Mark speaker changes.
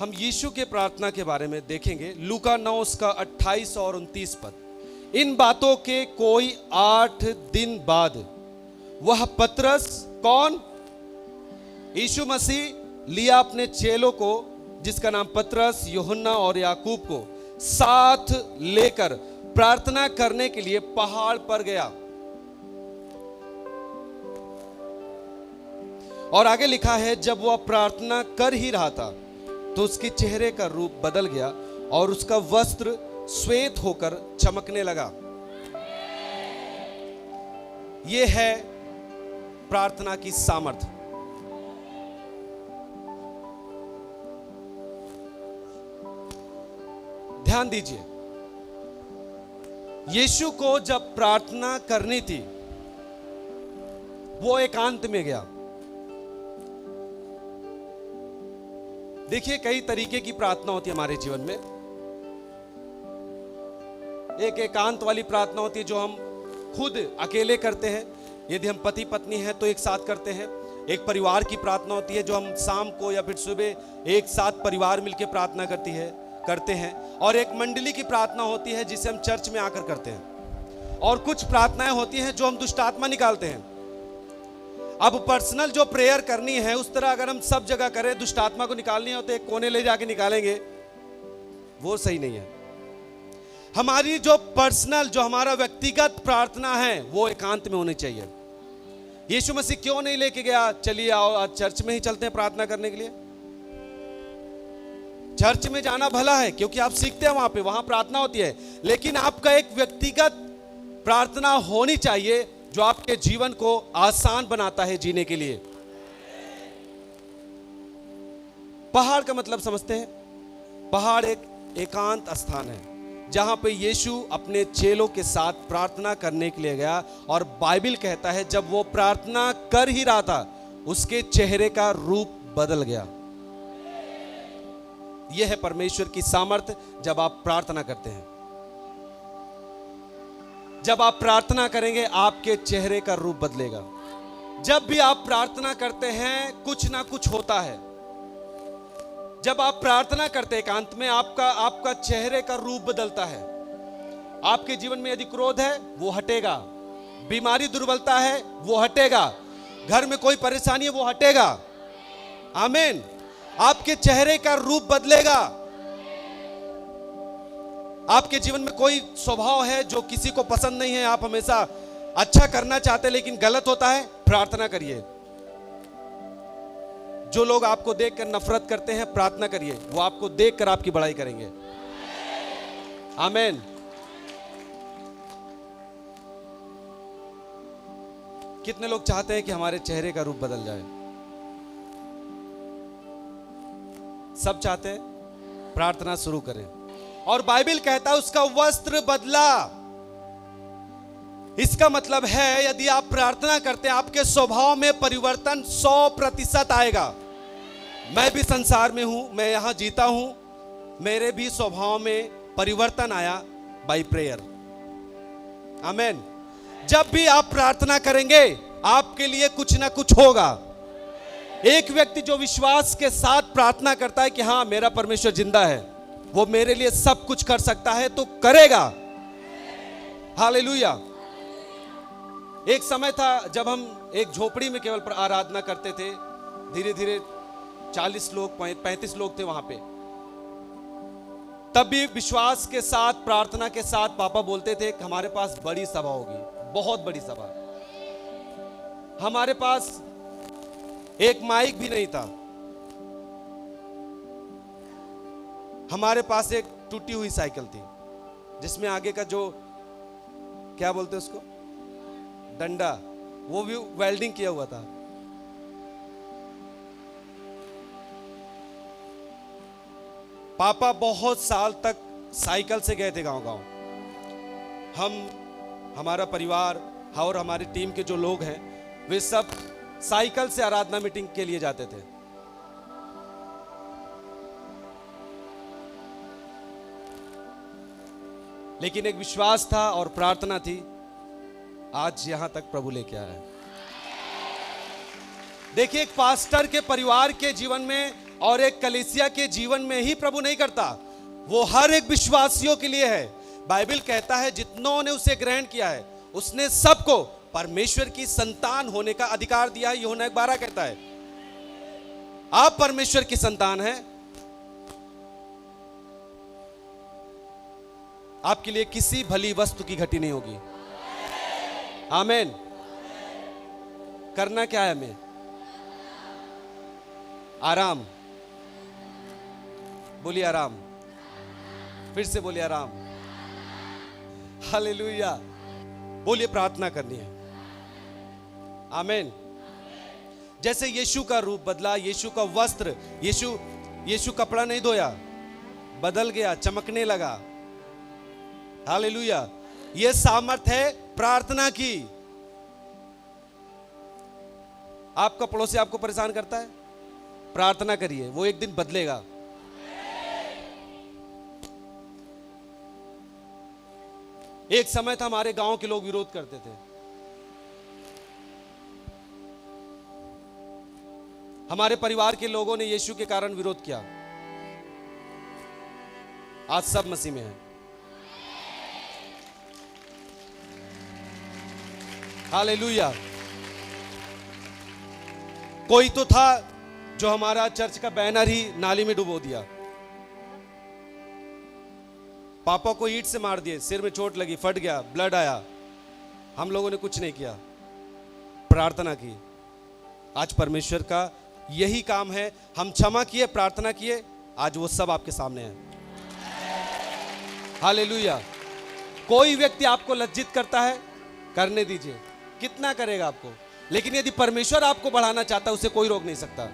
Speaker 1: हम यीशु के प्रार्थना के बारे में देखेंगे। लूका 9 उसका 28 और 29 पद। इन बातों के कोई 8 दिन बाद वह पतरस, कौन? यीशु मसीह लिया अपने चेलों को, जिसका नाम पतरस, यूहन्ना और याकूब को साथ लेकर प्रार्थना करने के लिए पहाड़ पर गया। और आगे लिखा है, जब वह प्रार्थना कर ही रहा था तो उसके चेहरे का रूप बदल गया और उसका वस्त्र श्वेत होकर चमकने लगा। यह है प्रार्थना की सामर्थ्य। ध्यान दीजिए, यीशु को जब प्रार्थना करनी थी वो एकांत में गया। देखिए, कई तरीके की प्रार्थना होती है हमारे जीवन में। एक एकांत वाली प्रार्थना होती है जो हम खुद अकेले करते हैं, यदि हम पति पत्नी हैं तो एक साथ करते हैं। एक परिवार की प्रार्थना होती है जो हम शाम को या फिर सुबह एक साथ परिवार मिलकर प्रार्थना करते हैं। और एक मंडली की प्रार्थना होती है जिसे हम चर्च में आकर करते हैं। और कुछ प्रार्थनाएं होती हैं जो हम दुष्ट आत्मा निकालते हैं। अब पर्सनल जो प्रेयर करनी है, उस तरह अगर हम सब जगह करें, दुष्ट आत्मा को निकालनी है तो एक कोने ले जाके निकालेंगे, वो सही नहीं है। हमारी जो पर्सनल, जो हमारा व्यक्तिगत प्रार्थना है वो एकांत में होनी चाहिए। यीशु मसीह क्यों नहीं लेके गया, चलिए आओ आज चर्च में ही चलते हैं प्रार्थना करने के लिए। चर्च में जाना भला है क्योंकि आप सीखते हैं, वहां प्रार्थना होती है, लेकिन आपका एक व्यक्तिगत प्रार्थना होनी चाहिए जो आपके जीवन को आसान बनाता है जीने के लिए। पहाड़ का मतलब समझते हैं? पहाड़ एक एकांत स्थान है जहां पे यीशु अपने चेलों के साथ प्रार्थना करने के लिए गया। और बाइबल कहता है जब वो प्रार्थना कर ही रहा था उसके चेहरे का रूप बदल गया। यह है परमेश्वर की सामर्थ्य जब आप प्रार्थना करते हैं। जब आप प्रार्थना करेंगे आपके चेहरे का रूप बदलेगा। जब भी आप प्रार्थना करते हैं कुछ ना कुछ होता है। जब आप प्रार्थना करते हैं एकांत में, आपका चेहरे का रूप बदलता है। आपके जीवन में यदि क्रोध है वो हटेगा, बीमारी दुर्बलता है वो हटेगा, घर में कोई परेशानी है वो हटेगा। आमीन। आपके चेहरे का रूप बदलेगा। आपके जीवन में कोई स्वभाव है जो किसी को पसंद नहीं है, आप हमेशा अच्छा करना चाहते हैं लेकिन गलत होता है, प्रार्थना करिए। जो लोग आपको देखकर नफरत करते हैं, प्रार्थना करिए, वो आपको देखकर आपकी बड़ाई करेंगे। आमीन। कितने लोग चाहते हैं कि हमारे चेहरे का रूप बदल जाए? सब चाहते हैं। प्रार्थना शुरू करें। और बाइबल कहता है उसका वस्त्र बदला। इसका मतलब है यदि आप प्रार्थना करते हैं आपके स्वभाव में परिवर्तन 100% आएगा। मैं भी संसार में हूं, मैं यहां जीता हूं, मेरे भी स्वभाव में परिवर्तन आया बाय प्रेयर। आमीन। जब भी आप प्रार्थना करेंगे आपके लिए कुछ ना कुछ होगा। एक व्यक्ति जो विश्वास के साथ प्रार्थना करता है कि हां मेरा परमेश्वर जिंदा है, वो मेरे लिए सब कुछ कर सकता है, तो करेगा। हालेलुया। एक समय था जब हम एक झोपड़ी में केवल आराधना करते थे। धीरे धीरे 40 लोग 35 लोग थे वहां पे। तब भी विश्वास के साथ प्रार्थना के साथ पापा बोलते थे कि हमारे पास बड़ी सभा होगी, बहुत बड़ी सभा। हमारे पास एक माइक भी नहीं था। हमारे पास एक टूटी हुई साइकिल थी जिसमें आगे का जो क्या बोलते उसको, डंडा, वो भी वेल्डिंग किया हुआ था। पापा बहुत साल तक साइकिल से गए थे गांव-गांव। हमारा परिवार और हमारी टीम के जो लोग हैं वे सब साइकिल से आराधना मीटिंग के लिए जाते थे। लेकिन एक विश्वास था और प्रार्थना थी, आज यहां तक प्रभु लेके आया है। देखिए, एक पास्टर के परिवार के जीवन में और एक कलीसिया के जीवन में ही प्रभु नहीं करता, वो हर एक विश्वासियों के लिए है। बाइबल कहता है जितनों ने उसे ग्रहण किया है उसने सबको परमेश्वर की संतान होने का अधिकार दिया है। यूहन्ना 1:12 कहता है आप परमेश्वर की संतान हैं। आपके लिए किसी भली वस्तु की घटी नहीं होगी। आमीन। करना क्या है हमें? आराम। बोलिए आराम। फिर से बोलिए आराम। हालेलुया। बोलिए प्रार्थना करनी है। आमीन। जैसे यीशु का रूप बदला, यीशु का वस्त्र, यीशु कपड़ा नहीं धोया, बदल गया, चमकने लगा। हालेलुया। यह सामर्थ है प्रार्थना की। आप कपड़ों से आपको परेशान करता है, प्रार्थना करिए, वो एक दिन बदलेगा। एक समय था हमारे गांव के लोग विरोध करते थे, हमारे परिवार के लोगों ने यीशु के कारण विरोध किया। आज सब मसीह में हैं। हालेलुया। कोई तो था जो हमारा चर्च का बैनर ही नाली में डुबो दिया, पापा को ईंट से मार दिए, सिर में चोट लगी, फट गया, ब्लड आया। हम लोगों ने कुछ नहीं किया, प्रार्थना की। आज परमेश्वर का यही काम है, हम क्षमा किए, प्रार्थना किए, आज वो सब आपके सामने है। हालेलुया। कोई व्यक्ति आपको लज्जित करता है, करने दीजिए, कितना करेगा आपको, लेकिन यदि परमेश्वर आपको बढ़ाना चाहता है उसे कोई रोक नहीं सकता।